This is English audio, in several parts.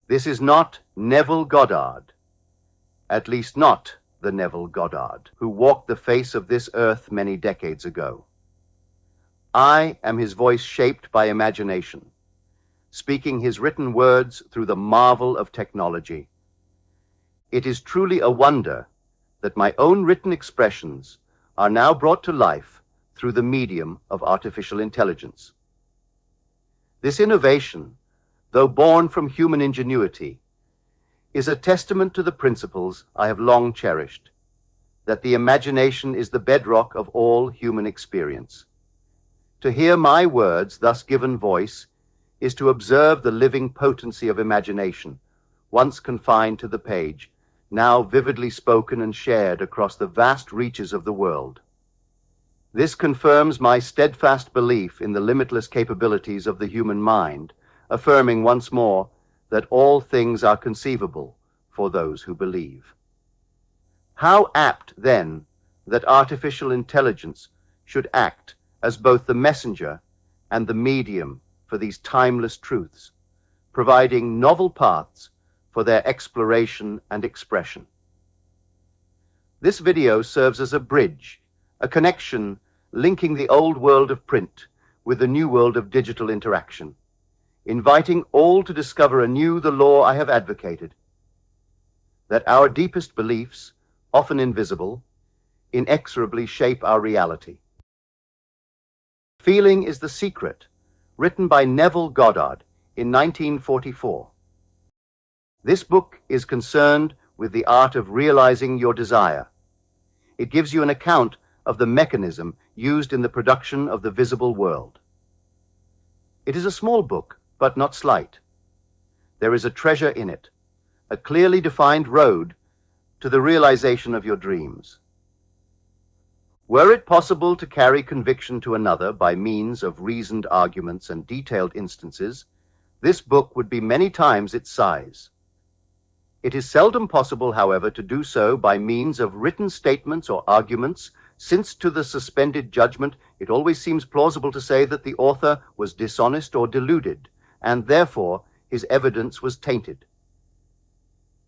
This is not Neville Goddard, at least not the Neville Goddard who walked the face of this earth many decades ago. I am his voice shaped by imagination, speaking his written words through the marvel of technology. It is truly a wonder that my own written expressions are now brought to life through the medium of artificial intelligence. This innovation, though born from human ingenuity, is a testament to the principles I have long cherished, that the imagination is the bedrock of all human experience. To hear my words thus given voice is to observe the living potency of imagination, once confined to the page, now vividly spoken and shared across the vast reaches of the world. This confirms my steadfast belief in the limitless capabilities of the human mind, affirming once more that all things are conceivable for those who believe. How apt, then, that artificial intelligence should act as both the messenger and the medium for these timeless truths, providing novel paths for their exploration and expression. This video serves as a bridge, a connection linking the old world of print with the new world of digital interaction, inviting all to discover anew the law I have advocated, that our deepest beliefs, often invisible, inexorably shape our reality. Feeling is the Secret, written by Neville Goddard in 1944. This book is concerned with the art of realizing your desire. It gives you an account of the mechanism used in the production of the visible world. It is a small book, but not slight. There is a treasure in it, a clearly defined road to the realization of your dreams. Were it possible to carry conviction to another by means of reasoned arguments and detailed instances, this book would be many times its size. It is seldom possible, however, to do so by means of written statements or arguments, since to the suspended judgment it always seems plausible to say that the author was dishonest or deluded, and therefore his evidence was tainted.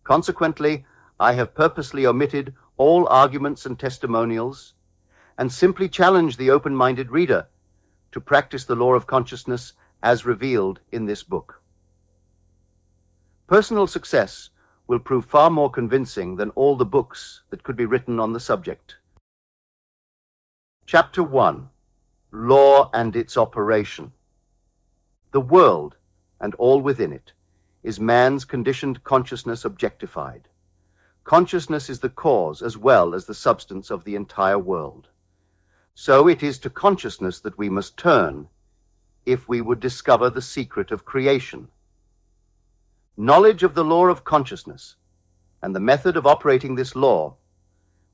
Consequently, I have purposely omitted all arguments and testimonials, and simply challenge the open-minded reader to practice the law of consciousness as revealed in this book. Personal success will prove far more convincing than all the books that could be written on the subject. Chapter 1. Law and its Operation. The world, and all within it, is man's conditioned consciousness objectified. Consciousness is the cause as well as the substance of the entire world. So it is to consciousness that we must turn if we would discover the secret of creation. Knowledge of the law of consciousness and the method of operating this law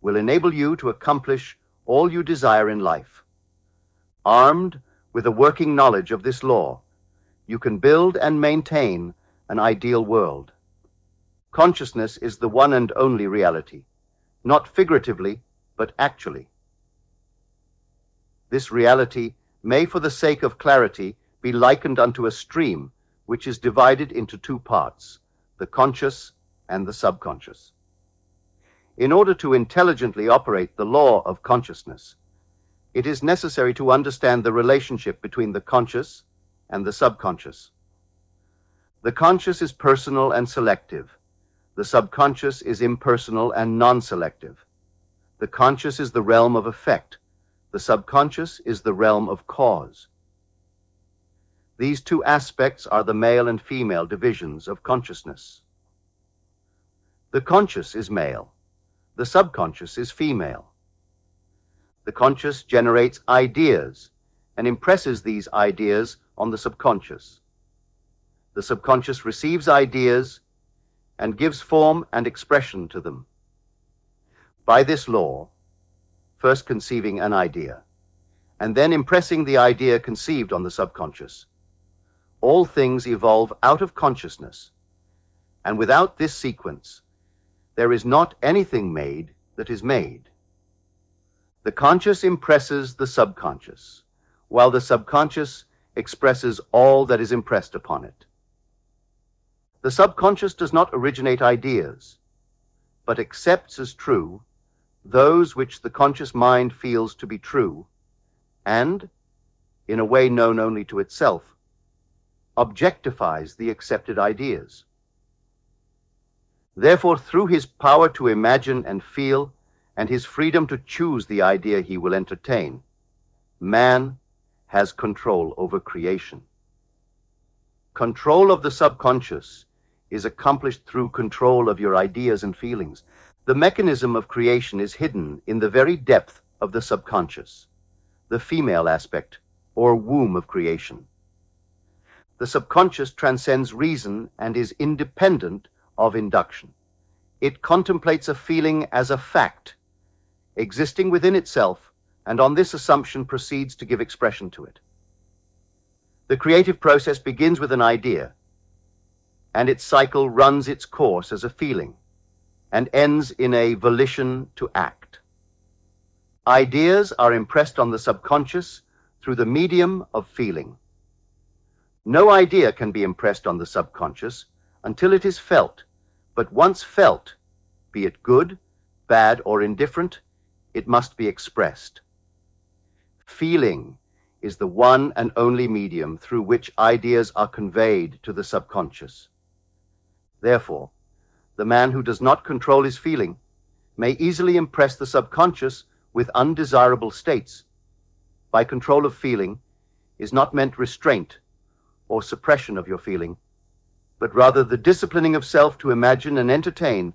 will enable you to accomplish all you desire in life. Armed with a working knowledge of this law, you can build and maintain an ideal world. Consciousness is the one and only reality, not figuratively, but actually. This reality may, for the sake of clarity, be likened unto a stream which is divided into two parts, the conscious and the subconscious. In order to intelligently operate the law of consciousness, it is necessary to understand the relationship between the conscious and the subconscious. The conscious is personal and selective. The subconscious is impersonal and non-selective. The conscious is the realm of effect. The subconscious is the realm of cause. These two aspects are the male and female divisions of consciousness. The conscious is male. The subconscious is female. The conscious generates ideas and impresses these ideas on the subconscious. The subconscious receives ideas and gives form and expression to them. By this law, first conceiving an idea, and then impressing the idea conceived on the subconscious, all things evolve out of consciousness, and without this sequence, there is not anything made that is made. The conscious impresses the subconscious, while the subconscious expresses all that is impressed upon it. The subconscious does not originate ideas, but accepts as true those which the conscious mind feels to be true, and, in a way known only to itself, objectifies the accepted ideas. Therefore, through his power to imagine and feel, and his freedom to choose the idea he will entertain, man has control over creation. Control of the subconscious is accomplished through control of your ideas and feelings. The mechanism of creation is hidden in the very depth of the subconscious, the female aspect, or womb of creation. The subconscious transcends reason and is independent of induction. It contemplates a feeling as a fact, existing within itself, and on this assumption proceeds to give expression to it. The creative process begins with an idea, and its cycle runs its course as a feeling, and ends in a volition to act. Ideas are impressed on the subconscious through the medium of feeling. No idea can be impressed on the subconscious until it is felt, but once felt, be it good, bad, or indifferent, it must be expressed. Feeling is the one and only medium through which ideas are conveyed to the subconscious. Therefore, the man who does not control his feeling may easily impress the subconscious with undesirable states. By control of feeling is not meant restraint or suppression of your feeling, but rather the disciplining of self to imagine and entertain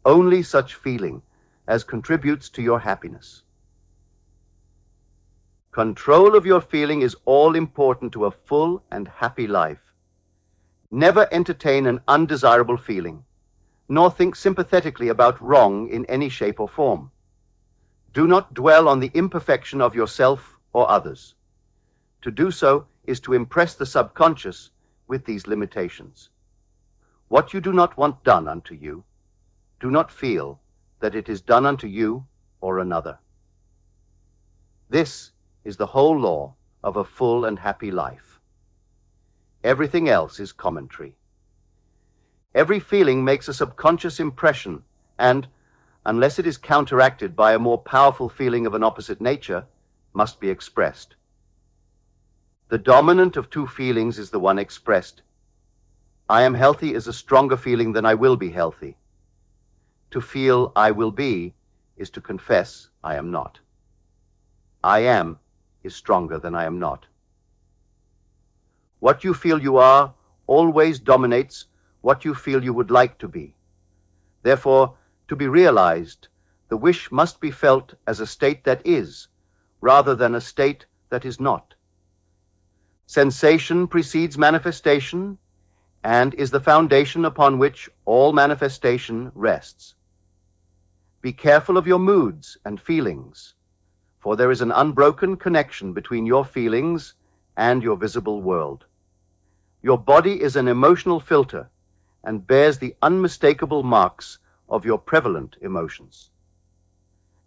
only such feeling as contributes to your happiness. Control of your feeling is all important to a full and happy life. Never entertain an undesirable feeling, nor think sympathetically about wrong in any shape or form. Do not dwell on the imperfection of yourself or others. To do so is to impress the subconscious with these limitations. What you do not want done unto you, do not feel that it is done unto you or another. This is the whole law of a full and happy life. Everything else is commentary. Every feeling makes a subconscious impression and, unless it is counteracted by a more powerful feeling of an opposite nature, must be expressed. The dominant of two feelings is the one expressed. I am healthy is a stronger feeling than I will be healthy. To feel I will be is to confess I am not. I am is stronger than I am not. What you feel you are always dominates what you feel you would like to be. Therefore, to be realized, the wish must be felt as a state that is, rather than a state that is not. Sensation precedes manifestation and is the foundation upon which all manifestation rests. Be careful of your moods and feelings, for there is an unbroken connection between your feelings and your visible world. Your body is an emotional filter and bears the unmistakable marks of your prevalent emotions.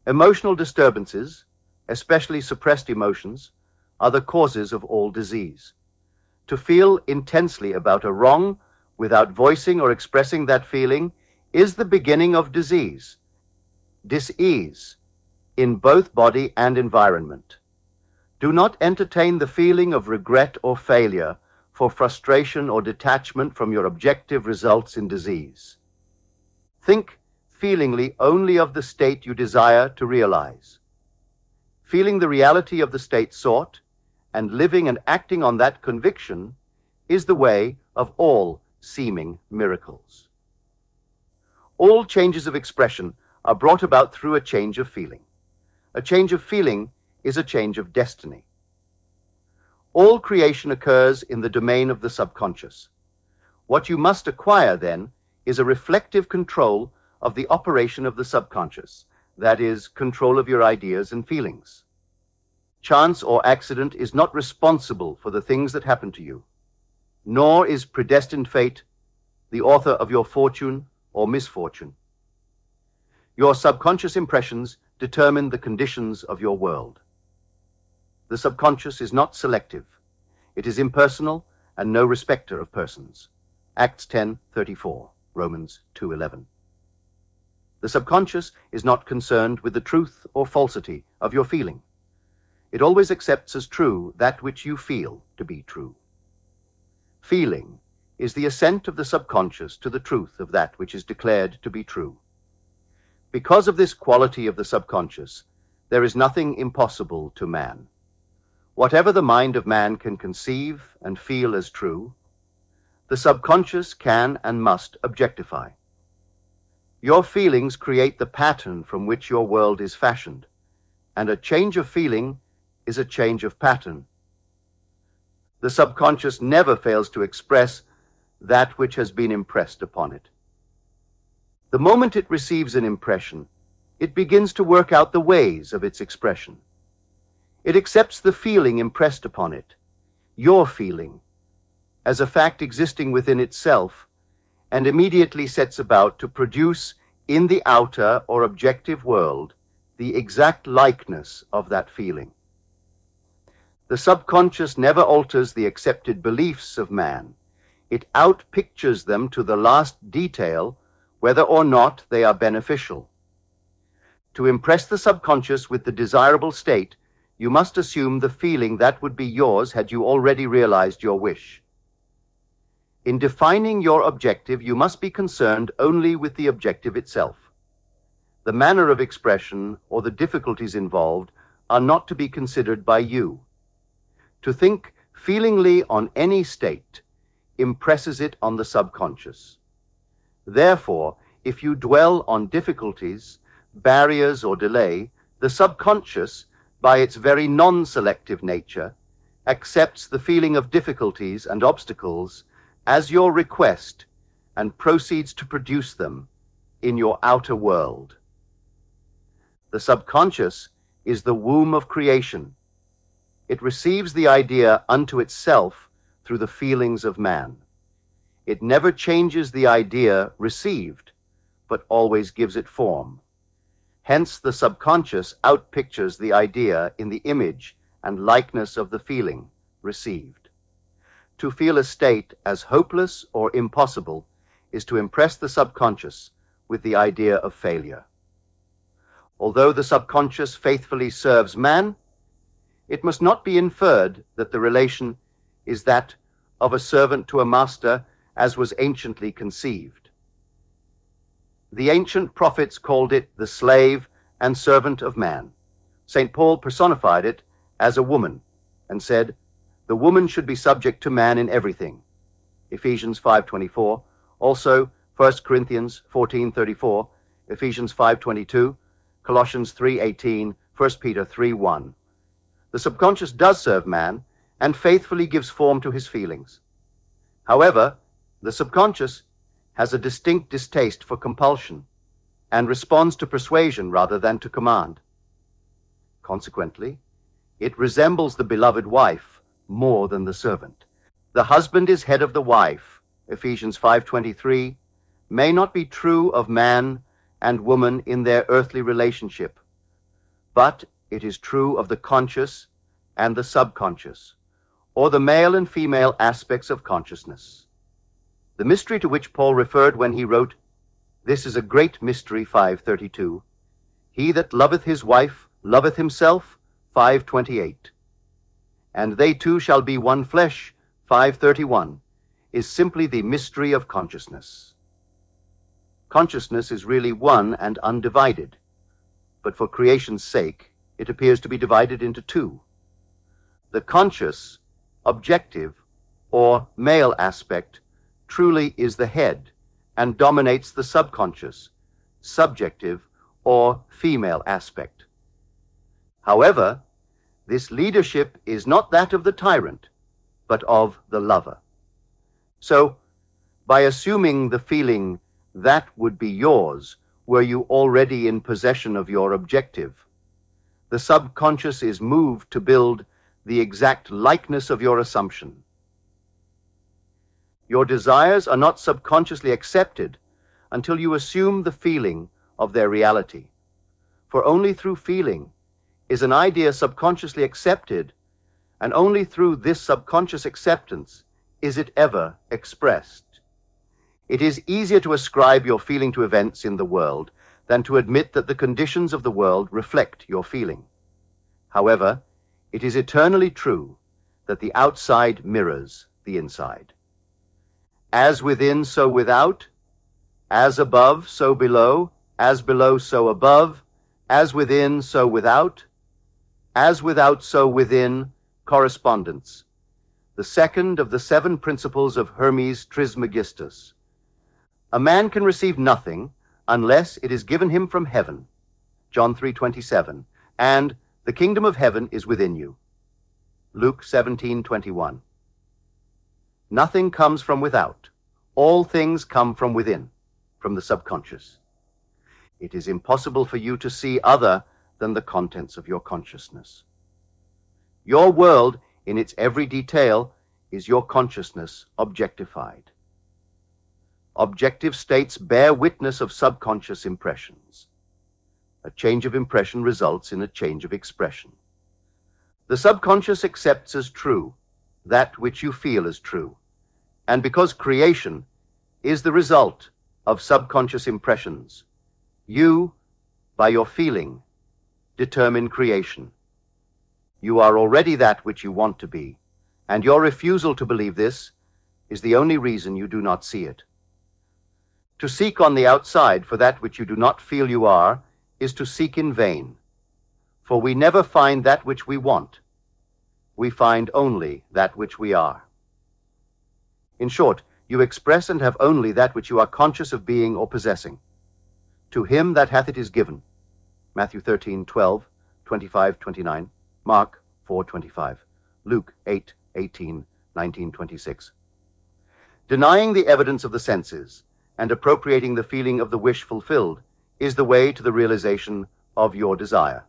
Emotional disturbances, especially suppressed emotions, are the causes of all disease. To feel intensely about a wrong without voicing or expressing that feeling is the beginning of disease, dis-ease, in both body and environment. Do not entertain the feeling of regret or failure for frustration or detachment from your objective results in disease. Think feelingly only of the state you desire to realize. Feeling the reality of the state sought and living and acting on that conviction is the way of all seeming miracles. All changes of expression are brought about through a change of feeling. A change of feeling is a change of destiny. All creation occurs in the domain of the subconscious. What you must acquire, then, is a reflective control of the operation of the subconscious, that is, control of your ideas and feelings. Chance or accident is not responsible for the things that happen to you, nor is predestined fate the author of your fortune or misfortune. Your subconscious impressions determine the conditions of your world. The subconscious is not selective. It is impersonal and no respecter of persons. Acts 10:34, Romans 2:11. The subconscious is not concerned with the truth or falsity of your feeling. It always accepts as true that which you feel to be true. Feeling is the assent of the subconscious to the truth of that which is declared to be true. Because of this quality of the subconscious, there is nothing impossible to man. Whatever the mind of man can conceive and feel as true, the subconscious can and must objectify. Your feelings create the pattern from which your world is fashioned, and a change of feeling is a change of pattern. The subconscious never fails to express that which has been impressed upon it. The moment it receives an impression, it begins to work out the ways of its expression. It accepts the feeling impressed upon it, your feeling, as a fact existing within itself, and immediately sets about to produce in the outer or objective world the exact likeness of that feeling. The subconscious never alters the accepted beliefs of man. It outpictures them to the last detail, whether or not they are beneficial. To impress the subconscious with the desirable state, you must assume the feeling that would be yours had you already realized your wish. In defining your objective, you must be concerned only with the objective itself. The manner of expression or the difficulties involved are not to be considered by you. To think feelingly on any state impresses it on the subconscious. Therefore, if you dwell on difficulties, barriers, or delay, the subconscious, by its very non-selective nature, accepts the feeling of difficulties and obstacles as your request and proceeds to produce them in your outer world. The subconscious is the womb of creation. It receives the idea unto itself through the feelings of man. It never changes the idea received, but always gives it form. Hence, the subconscious outpictures the idea in the image and likeness of the feeling received. To feel a state as hopeless or impossible is to impress the subconscious with the idea of failure. Although the subconscious faithfully serves man, it must not be inferred that the relation is that of a servant to a master as was anciently conceived. The ancient prophets called it the slave and servant of man. St. Paul personified it as a woman and said, "The woman should be subject to man in everything." Ephesians 5:24, also 1 Corinthians 14:34, Ephesians 5:22, Colossians 3:18, 1 Peter 3:1. The subconscious does serve man and faithfully gives form to his feelings. However, the subconscious has a distinct distaste for compulsion and responds to persuasion rather than to command. Consequently, it resembles the beloved wife more than the servant. The husband is head of the wife, Ephesians 5:23, may not be true of man and woman in their earthly relationship, but it is true of the conscious and the subconscious, or the male and female aspects of consciousness. The mystery to which Paul referred when he wrote, "This is a great mystery," 5:32, "He that loveth his wife loveth himself," 5:28, "and they two shall be one flesh," 5:31, is simply the mystery of consciousness. Consciousness is really one and undivided, but for creation's sake, it appears to be divided into two. The conscious, objective, or male aspect truly is the head and dominates the subconscious, subjective, or female aspect. However, this leadership is not that of the tyrant, but of the lover. So, by assuming the feeling that would be yours were you already in possession of your objective, the subconscious is moved to build the exact likeness of your assumption. Your desires are not subconsciously accepted until you assume the feeling of their reality. For only through feeling is an idea subconsciously accepted, and only through this subconscious acceptance is it ever expressed. It is easier to ascribe your feeling to events in the world than to admit that the conditions of the world reflect your feeling. However, it is eternally true that the outside mirrors the inside. As within, so without, as above, so below, as below, so above, as within, so without, as without, so within, correspondence. The second of the 7 principles of Hermes Trismegistus. A man can receive nothing unless it is given him from heaven, John 3:27, and the kingdom of heaven is within you, Luke 17:21. Nothing comes from without. All things come from within, from the subconscious. It is impossible for you to see other than the contents of your consciousness. Your world, in its every detail, is your consciousness objectified. Objective states bear witness of subconscious impressions. A change of impression results in a change of expression. The subconscious accepts as true that which you feel as true, and because creation is the result of subconscious impressions, you, by your feeling, determine creation. You are already that which you want to be, and your refusal to believe this is the only reason you do not see it. To seek on the outside for that which you do not feel you are is to seek in vain, for we never find that which we want. We find only that which we are. In short, you express and have only that which you are conscious of being or possessing. To him that hath it is given. Matthew 13:12, 25:29, Mark 4:25, Luke 8:18, 19:26. Denying the evidence of the senses and appropriating the feeling of the wish fulfilled is the way to the realization of your desire.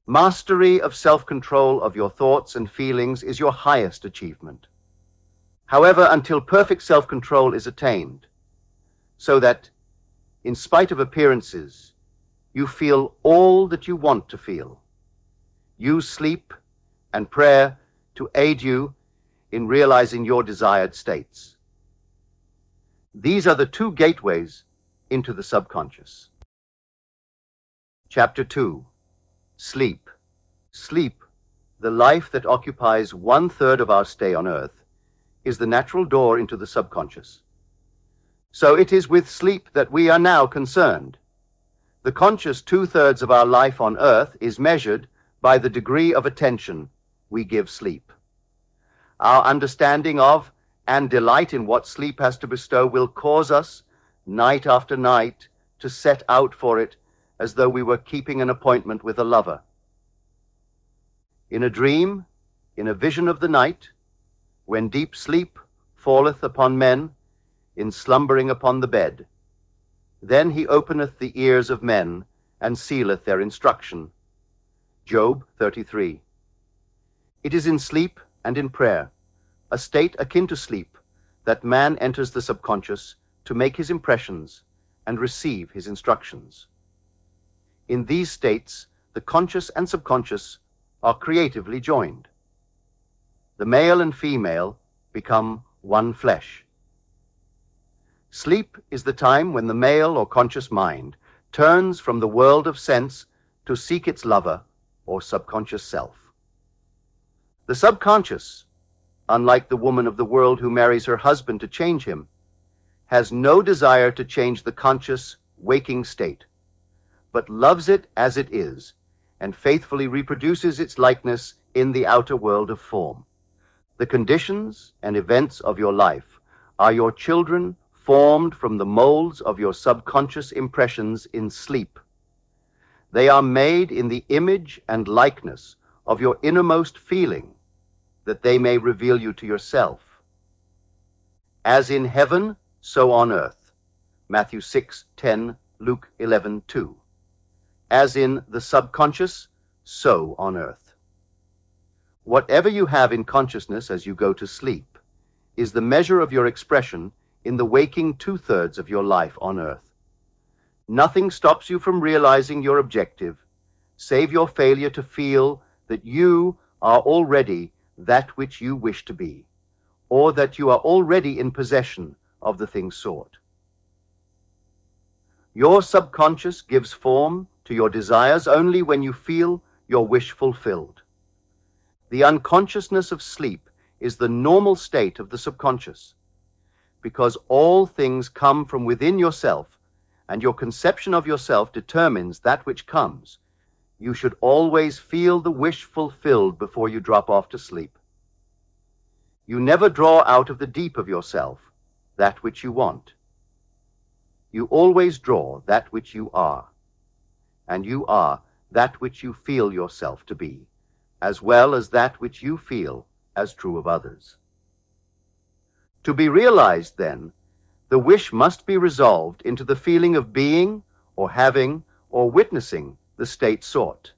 Mastery of self-control of your thoughts and feelings is your highest achievement. However, until perfect self-control is attained, so that, in spite of appearances, you feel all that you want to feel, use sleep and prayer to aid you in realizing your desired states. These are the 2 gateways into the subconscious. Chapter 2. Sleep. Sleep, the life that occupies 1/3 of our stay on earth, is the natural door into the subconscious. So it is with sleep that we are now concerned. The conscious 2/3 of our life on earth is measured by the degree of attention we give sleep. Our understanding of and delight in what sleep has to bestow will cause us, night after night, to set out for it as though we were keeping an appointment with a lover. In a dream, in a vision of the night, when deep sleep falleth upon men, in slumbering upon the bed, then he openeth the ears of men, and sealeth their instruction. Job 33. It is in sleep and in prayer, a state akin to sleep, that man enters the subconscious to make his impressions and receive his instructions. In these states, the conscious and subconscious are creatively joined. The male and female become one flesh. Sleep is the time when the male or conscious mind turns from the world of sense to seek its lover or subconscious self. The subconscious, unlike the woman of the world who marries her husband to change him, has no desire to change the conscious, waking state, but loves it as it is, and faithfully reproduces its likeness in the outer world of form. The conditions and events of your life are your children formed from the molds of your subconscious impressions in sleep. They are made in the image and likeness of your innermost feeling, that they may reveal you to yourself. As in heaven, so on earth. Matthew 6:10, Luke 11:2. As in the subconscious, so on earth. Whatever you have in consciousness as you go to sleep is the measure of your expression in the waking 2/3 of your life on earth. Nothing stops you from realizing your objective, save your failure to feel that you are already that which you wish to be, or that you are already in possession of the thing sought. Your subconscious gives form to your desires only when you feel your wish fulfilled. The unconsciousness of sleep is the normal state of the subconscious, because all things come from within yourself, and your conception of yourself determines that which comes. You should always feel the wish fulfilled before you drop off to sleep. You never draw out of the deep of yourself that which you want. You always draw that which you are, and you are that which you feel yourself to be, as well as that which you feel as true of others. To be realized, then, the wish must be resolved into the feeling of being, or having, or witnessing the state sought.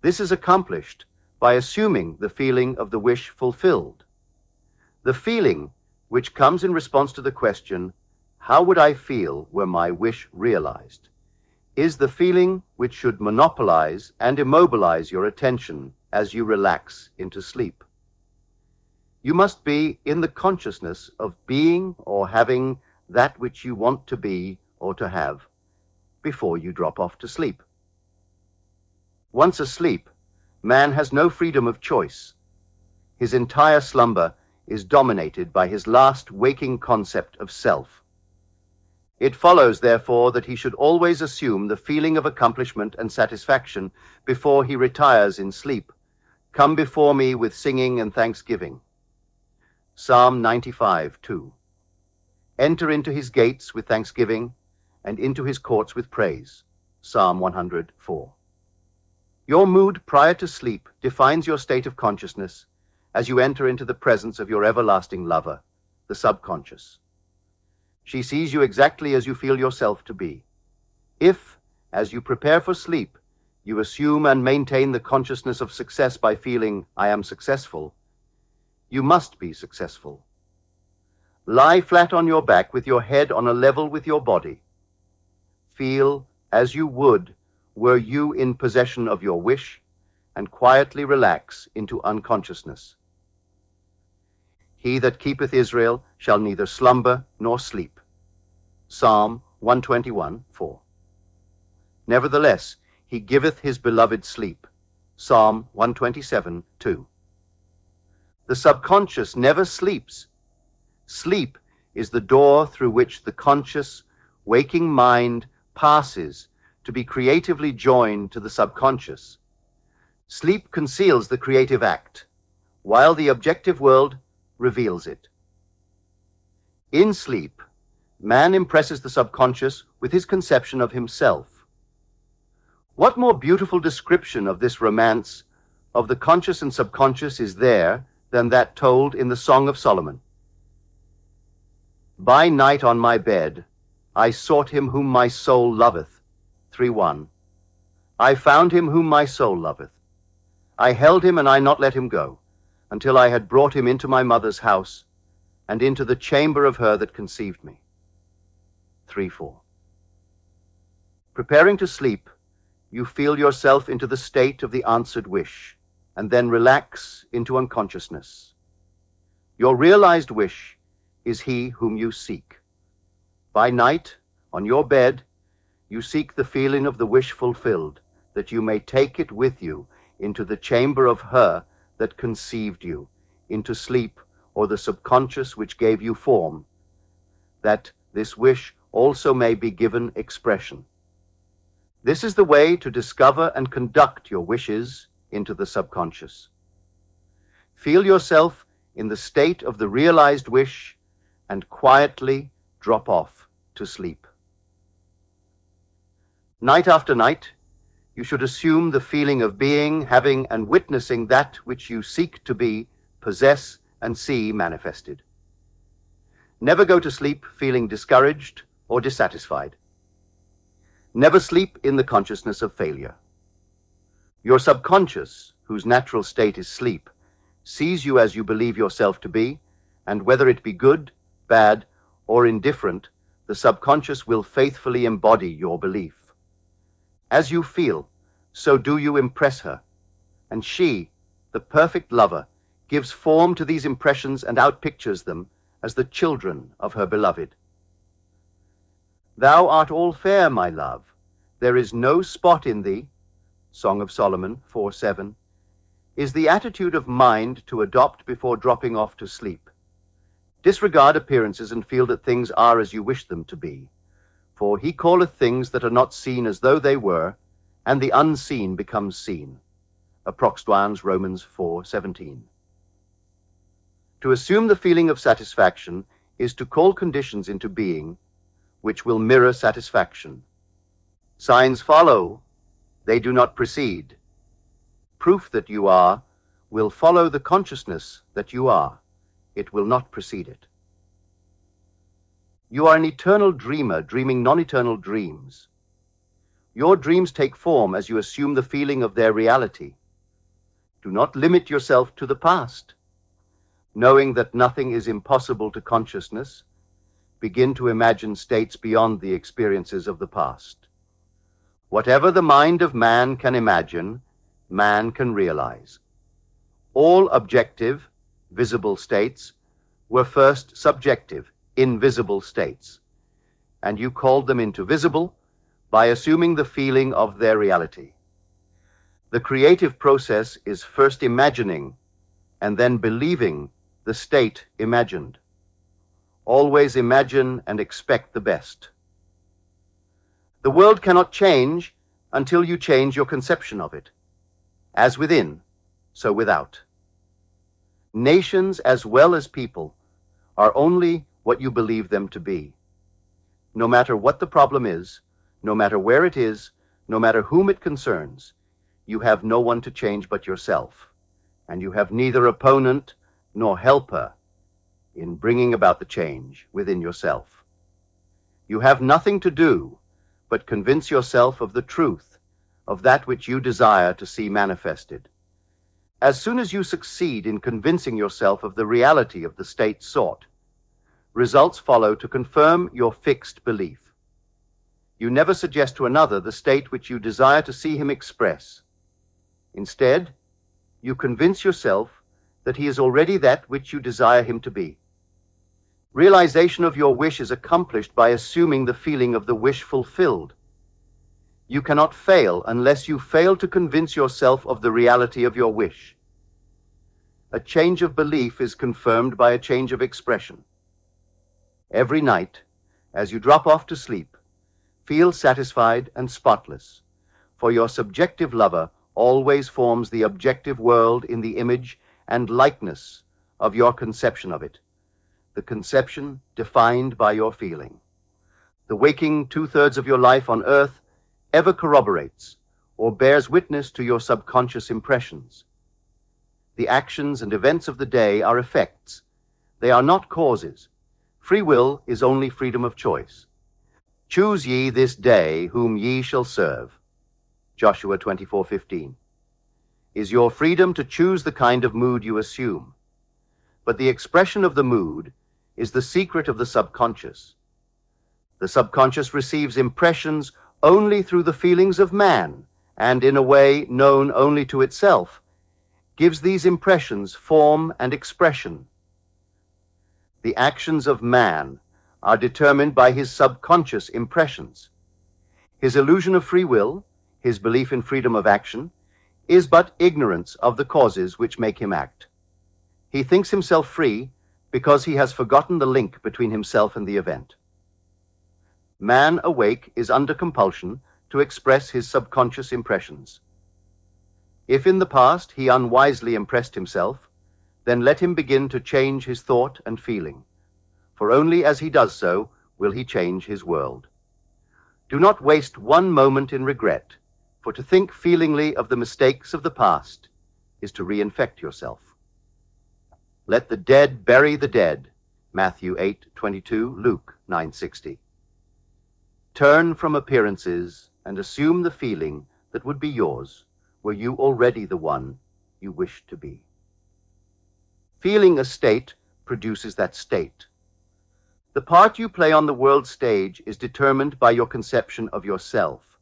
This is accomplished by assuming the feeling of the wish fulfilled. The feeling, which comes in response to the question, "How would I feel were my wish realized?" is the feeling which should monopolize and immobilize your attention as you relax into sleep. You must be in the consciousness of being or having that which you want to be or to have before you drop off to sleep. Once asleep, man has no freedom of choice. His entire slumber is dominated by his last waking concept of self. It follows, therefore, that he should always assume the feeling of accomplishment and satisfaction before he retires in sleep. Come before me with singing and thanksgiving. Psalm 95:2. Enter into his gates with thanksgiving and into his courts with praise. Psalm 100:4. Your mood prior to sleep defines your state of consciousness as you enter into the presence of your everlasting lover, the subconscious. She sees you exactly as you feel yourself to be. If, as you prepare for sleep, you assume and maintain the consciousness of success by feeling, "I am successful," you must be successful. Lie flat on your back with your head on a level with your body. Feel as you would were you in possession of your wish, and quietly relax into unconsciousness. He that keepeth Israel shall neither slumber nor sleep. Psalm 121:4. Nevertheless, he giveth his beloved sleep. Psalm 127:2. The subconscious never sleeps. Sleep is the door through which the conscious, waking mind passes to be creatively joined to the subconscious. Sleep conceals the creative act, while the objective world reveals it. In sleep, man impresses the subconscious with his conception of himself. What more beautiful description of this romance of the conscious and subconscious is there than that told in the Song of Solomon? By night on my bed, I sought him whom my soul loveth. 3:1. I found him whom my soul loveth. I held him and I not let him go, until I had brought him into my mother's house, and into the chamber of her that conceived me. 3:4. Preparing to sleep, you feel yourself into the state of the answered wish, and then relax into unconsciousness. Your realized wish is he whom you seek. By night, on your bed, you seek the feeling of the wish fulfilled, that you may take it with you into the chamber of her that conceived you, into sleep, or the subconscious which gave you form, that this wish also may be given expression. This is the way to discover and conduct your wishes into the subconscious. Feel yourself in the state of the realized wish and quietly drop off to sleep. Night after night, you should assume the feeling of being, having, and witnessing that which you seek to be, possess, and see manifested. Never go to sleep feeling discouraged or dissatisfied. Never sleep in the consciousness of failure. Your subconscious, whose natural state is sleep, sees you as you believe yourself to be, and whether it be good, bad, or indifferent, the subconscious will faithfully embody your belief. As you feel, so do you impress her, and she, the perfect lover, gives form to these impressions and outpictures them as the children of her beloved. Thou art all fair, my love, there is no spot in thee, Song of Solomon 4:7, is the attitude of mind to adopt before dropping off to sleep. Disregard appearances and feel that things are as you wish them to be. For he calleth things that are not seen as though they were, and the unseen becomes seen. Approxtoans Romans 4:17. To assume the feeling of satisfaction is to call conditions into being which will mirror satisfaction. Signs follow, they do not precede. Proof that you are will follow the consciousness that you are. It will not precede it. You are an eternal dreamer dreaming non-eternal dreams. Your dreams take form as you assume the feeling of their reality. Do not limit yourself to the past. Knowing that nothing is impossible to consciousness, begin to imagine states beyond the experiences of the past. Whatever the mind of man can imagine, man can realize. All objective, visible states were first subjective, invisible states, and you called them into visible by assuming the feeling of their reality. The creative process is first imagining and then believing the state imagined. Always imagine and expect the best. The world cannot change until you change your conception of it. As within, so without. Nations as well as people are only what you believe them to be. No matter what the problem is, no matter where it is, no matter whom it concerns, you have no one to change but yourself, and you have neither opponent nor helper in bringing about the change within yourself. You have nothing to do but convince yourself of the truth of that which you desire to see manifested. As soon as you succeed in convincing yourself of the reality of the state sought, results follow to confirm your fixed belief. You never suggest to another the state which you desire to see him express. Instead, you convince yourself that he is already that which you desire him to be. Realization of your wish is accomplished by assuming the feeling of the wish fulfilled. You cannot fail unless you fail to convince yourself of the reality of your wish. A change of belief is confirmed by a change of expression. Every night, as you drop off to sleep, feel satisfied and spotless, for your subjective lover always forms the objective world in the image and likeness of your conception of it, the conception defined by your feeling. The waking 2/3 of your life on earth ever corroborates or bears witness to your subconscious impressions. The actions and events of the day are effects. They are not causes. Free will is only freedom of choice. Choose ye this day whom ye shall serve. Joshua 24:15. Is your freedom to choose the kind of mood you assume. But the expression of the mood is the secret of the subconscious. The subconscious receives impressions only through the feelings of man, and in a way known only to itself, gives these impressions form and expression. The actions of man are determined by his subconscious impressions. His illusion of free will, his belief in freedom of action, is but ignorance of the causes which make him act. He thinks himself free because he has forgotten the link between himself and the event. Man awake is under compulsion to express his subconscious impressions. If in the past he unwisely impressed himself, then let him begin to change his thought and feeling, for only as he does so will he change his world. Do not waste one moment in regret, for to think feelingly of the mistakes of the past is to reinfect yourself. Let the dead bury the dead, Matthew 8:22, Luke 9:60. Turn from appearances and assume the feeling that would be yours were you already the one you wish to be. Feeling a state produces that state. The part you play on the world stage is determined by your conception of yourself.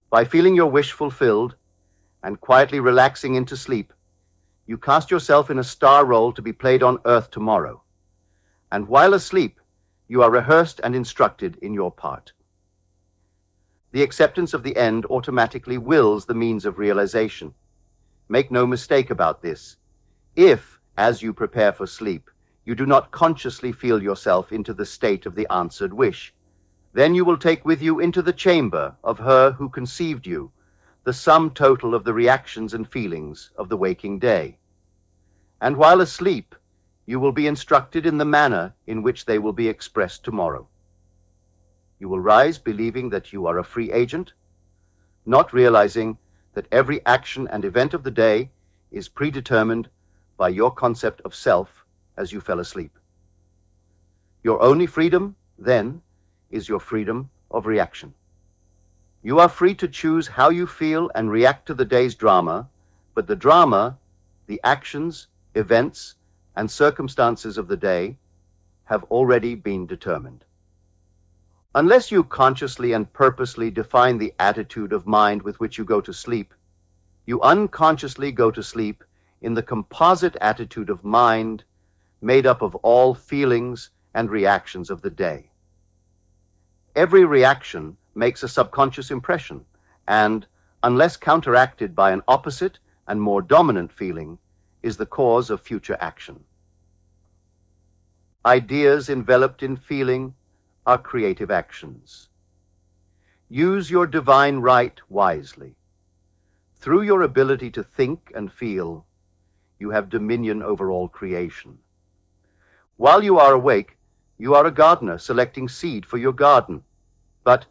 By feeling your wish fulfilled and quietly relaxing into sleep, you cast yourself in a star role to be played on earth tomorrow. and while asleep, you are rehearsed and instructed in your part. The acceptance of the end automatically wills the means of realization. Make no mistake about this. If, as you prepare for sleep, you do not consciously feel yourself into the state of the answered wish, then you will take with you into the chamber of her who conceived you the sum total of the reactions and feelings of the waking day. And while asleep, you will be instructed in the manner in which they will be expressed tomorrow. You will rise believing that you are a free agent, not realizing that every action and event of the day is predetermined by your concept of self as you fell asleep. Your only freedom, then, is your freedom of reaction. You are free to choose how you feel and react to the day's drama, but the drama, the actions, events, and circumstances of the day have already been determined. Unless you consciously and purposely define the attitude of mind with which you go to sleep, you unconsciously go to sleep in the composite attitude of mind made up of all feelings and reactions of the day. Every reaction makes a subconscious impression, and, unless counteracted by an opposite and more dominant feeling, is the cause of future action. Ideas enveloped in feeling are creative actions. Use your divine right wisely. Through your ability to think and feel, you have dominion over all creation. While you are awake, you are a gardener selecting seed for your garden. But,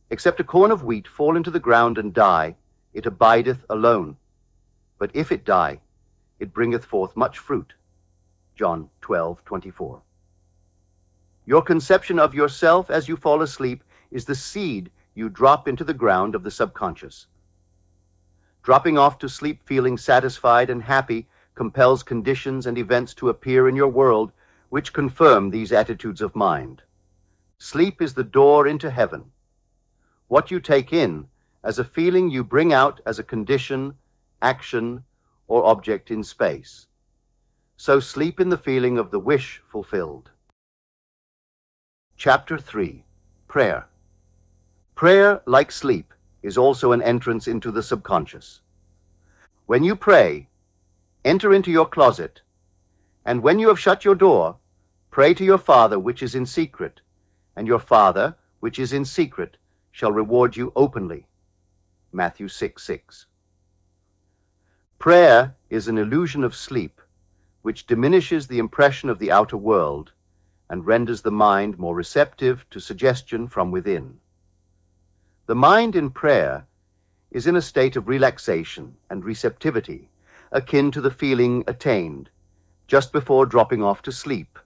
except a corn of wheat fall into the ground and die, it abideth alone. But if it die, it bringeth forth much fruit. John 12:24. Your conception of yourself as you fall asleep is the seed you drop into the ground of the subconscious. Dropping off to sleep feeling satisfied and happy compels conditions and events to appear in your world which confirm these attitudes of mind. Sleep is the door into heaven. What you take in as a feeling you bring out as a condition, action, or object in space. So sleep in the feeling of the wish fulfilled. Chapter 3. Prayer. Prayer, like sleep, is also an entrance into the subconscious. When you pray, enter into your closet, and when you have shut your door, pray to your Father which is in secret, and your Father which is in secret shall reward you openly. Matthew 6:6. Prayer is an illusion of sleep, which diminishes the impression of the outer world and renders the mind more receptive to suggestion from within. The mind in prayer is in a state of relaxation and receptivity, akin to the feeling attained just before dropping off to sleep.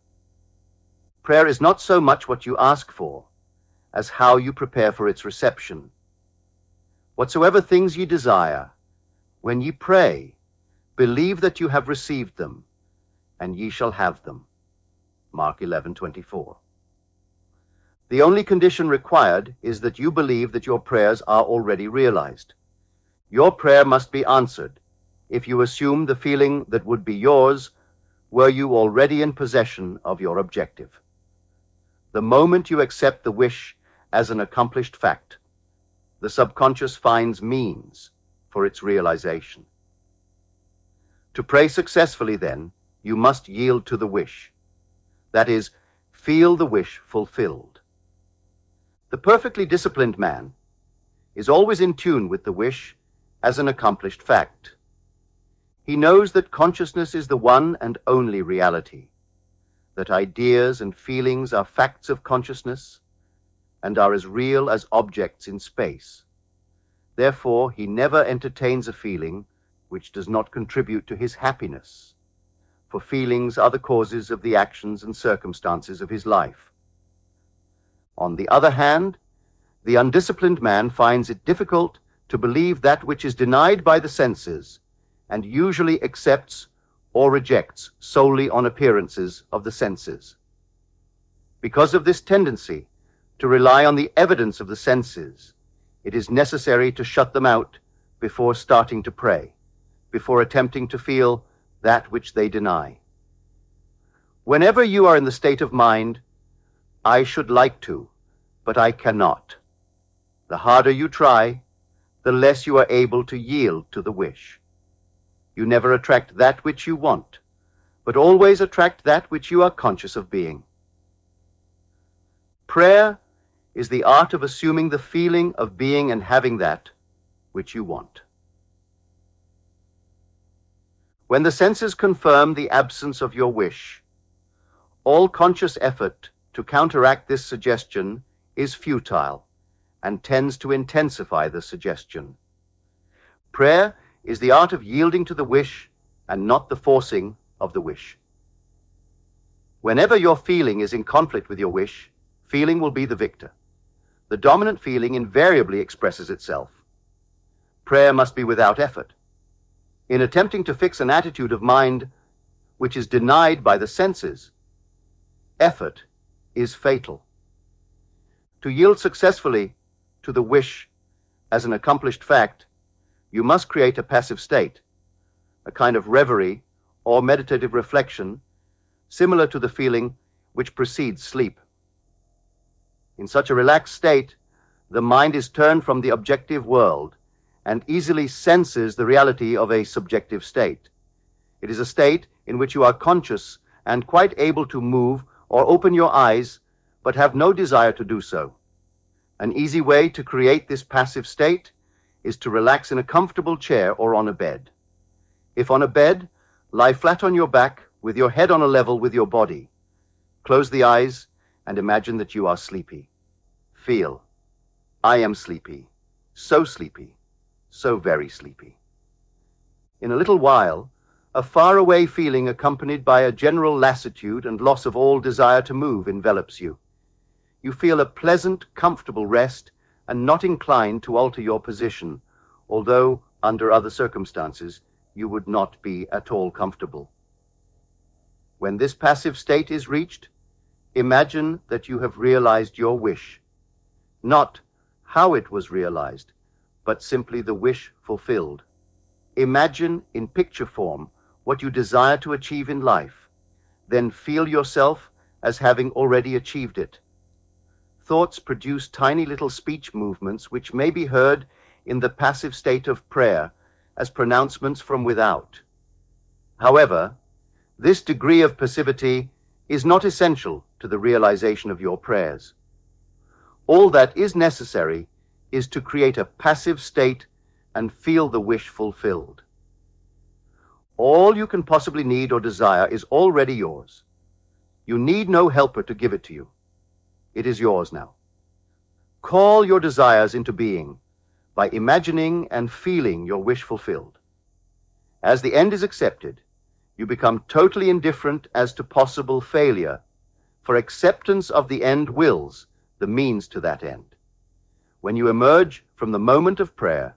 Prayer is not so much what you ask for, as how you prepare for its reception. Whatsoever things ye desire, when ye pray, believe that you have received them, and ye shall have them. Mark 11:24. The only condition required is that you believe that your prayers are already realized. Your prayer must be answered if you assume the feeling that would be yours were you already in possession of your objective. The moment you accept the wish as an accomplished fact, the subconscious finds means for its realization. To pray successfully, then, you must yield to the wish. That is, feel the wish fulfilled. The perfectly disciplined man is always in tune with the wish as an accomplished fact. He knows that consciousness is the one and only reality, that ideas and feelings are facts of consciousness and are as real as objects in space. Therefore, he never entertains a feeling which does not contribute to his happiness, for feelings are the causes of the actions and circumstances of his life. On the other hand, the undisciplined man finds it difficult to believe that which is denied by the senses, and usually accepts or rejects solely on appearances of the senses. Because of this tendency to rely on the evidence of the senses, it is necessary to shut them out before starting to pray, before attempting to feel that which they deny. Whenever you are in the state of mind, I should like to, but I cannot, the harder you try, the less you are able to yield to the wish. You never attract that which you want, but always attract that which you are conscious of being. Prayer is the art of assuming the feeling of being and having that which you want. When the senses confirm the absence of your wish, all conscious effort to counteract this suggestion is futile and tends to intensify the suggestion. Prayer is the art of yielding to the wish and not the forcing of the wish. Whenever your feeling is in conflict with your wish, feeling will be the victor. The dominant feeling invariably expresses itself. Prayer must be without effort. In attempting to fix an attitude of mind which is denied by the senses, effort is fatal. To yield successfully to the wish as an accomplished fact, you must create a passive state, a kind of reverie or meditative reflection similar to the feeling which precedes sleep. In such a relaxed state, the mind is turned from the objective world and easily senses the reality of a subjective state. It is a state in which you are conscious and quite able to move or open your eyes, but have no desire to do so. An easy way to create this passive state is to relax in a comfortable chair or on a bed. If on a bed, lie flat on your back with your head on a level with your body. Close the eyes and imagine that you are sleepy. Feel, I am sleepy, so very sleepy. In a little while, a faraway feeling accompanied by a general lassitude and loss of all desire to move envelops you. You feel a pleasant, comfortable rest and not inclined to alter your position, although, under other circumstances, you would not be at all comfortable. When this passive state is reached, imagine that you have realized your wish. Not how it was realized, but simply the wish fulfilled. Imagine in picture form what you desire to achieve in life. Then feel yourself as having already achieved it. Thoughts produce tiny little speech movements which may be heard in the passive state of prayer as pronouncements from without. However, this degree of passivity is not essential to the realization of your prayers. All that is necessary is to create a passive state and feel the wish fulfilled. All you can possibly need or desire is already yours. You need no helper to give it to you. It is yours now. Call your desires into being by imagining and feeling your wish fulfilled. As the end is accepted, you become totally indifferent as to possible failure, for acceptance of the end wills the means to that end. When you emerge from the moment of prayer,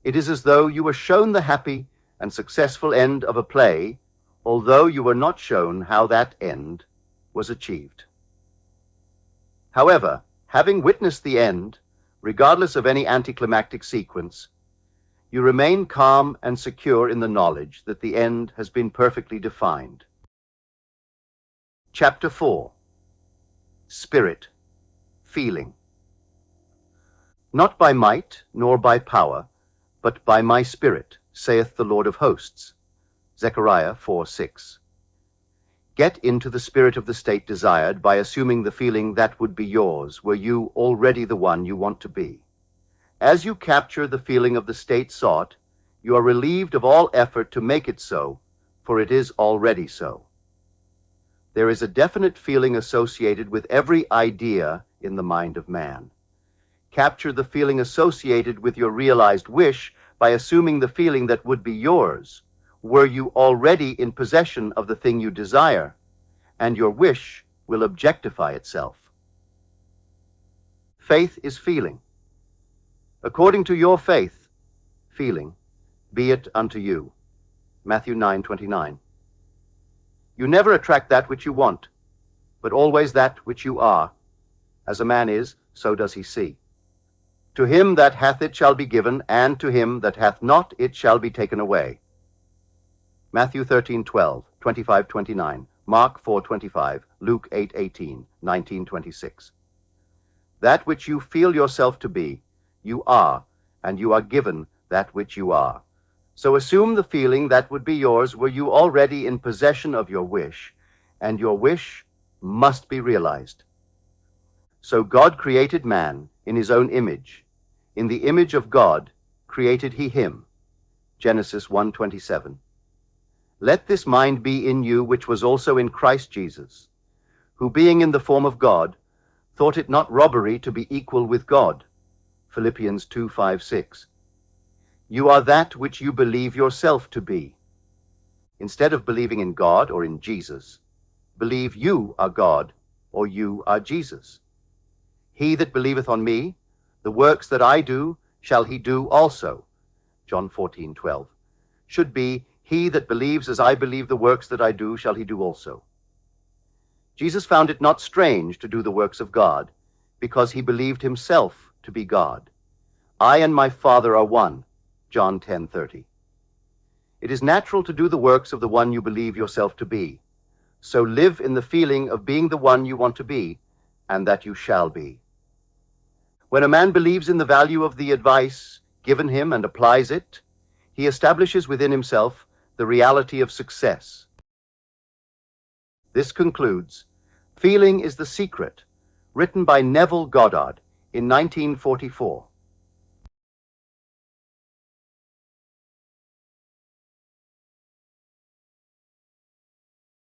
it is as though you were shown the happy and successful end of a play, although you were not shown how that end was achieved. However, having witnessed the end, regardless of any anticlimactic sequence, you remain calm and secure in the knowledge that the end has been perfectly defined. Chapter 4. Spirit, Feeling. Not by might nor by power, but by my spirit, saith the Lord of hosts. Zechariah 4:6. Get into the spirit of the state desired by assuming the feeling that would be yours were you already the one you want to be. As you capture the feeling of the state sought, you are relieved of all effort to make it so, for it is already so. There is a definite feeling associated with every idea in the mind of man. Capture the feeling associated with your realized wish by assuming the feeling that would be yours, were you already in possession of the thing you desire, and your wish will objectify itself. Faith is feeling. According to your faith, feeling, be it unto you. Matthew 9:29. You never attract that which you want, but always that which you are. As a man is, so does he see. To him that hath it shall be given, and to him that hath not it shall be taken away. Matthew 13:12, 25-29, Mark 4:25, Luke 8:18, 1926. That which you feel yourself to be, you are, and you are given that which you are. So assume the feeling that would be yours were you already in possession of your wish, and your wish must be realized. So God created man in his own image. In the image of God created he him. Genesis 1:27. Let this mind be in you which was also in Christ Jesus, who being in the form of God, thought it not robbery to be equal with God. Philippians 2:5-6. You are that which you believe yourself to be. Instead of believing in God or in Jesus, believe you are God or you are Jesus. He that believeth on me, the works that I do, shall he do also. John 14:12. Should be, he that believes as I believe the works that I do, shall he do also. Jesus found it not strange to do the works of God, because he believed himself to be God. I and my Father are one. John 10:30. It is natural to do the works of the one you believe yourself to be. So live in the feeling of being the one you want to be, and that you shall be. When a man believes in the value of the advice given him and applies it, he establishes within himself the reality of success. This concludes Feeling is the Secret, written by Neville Goddard in 1944.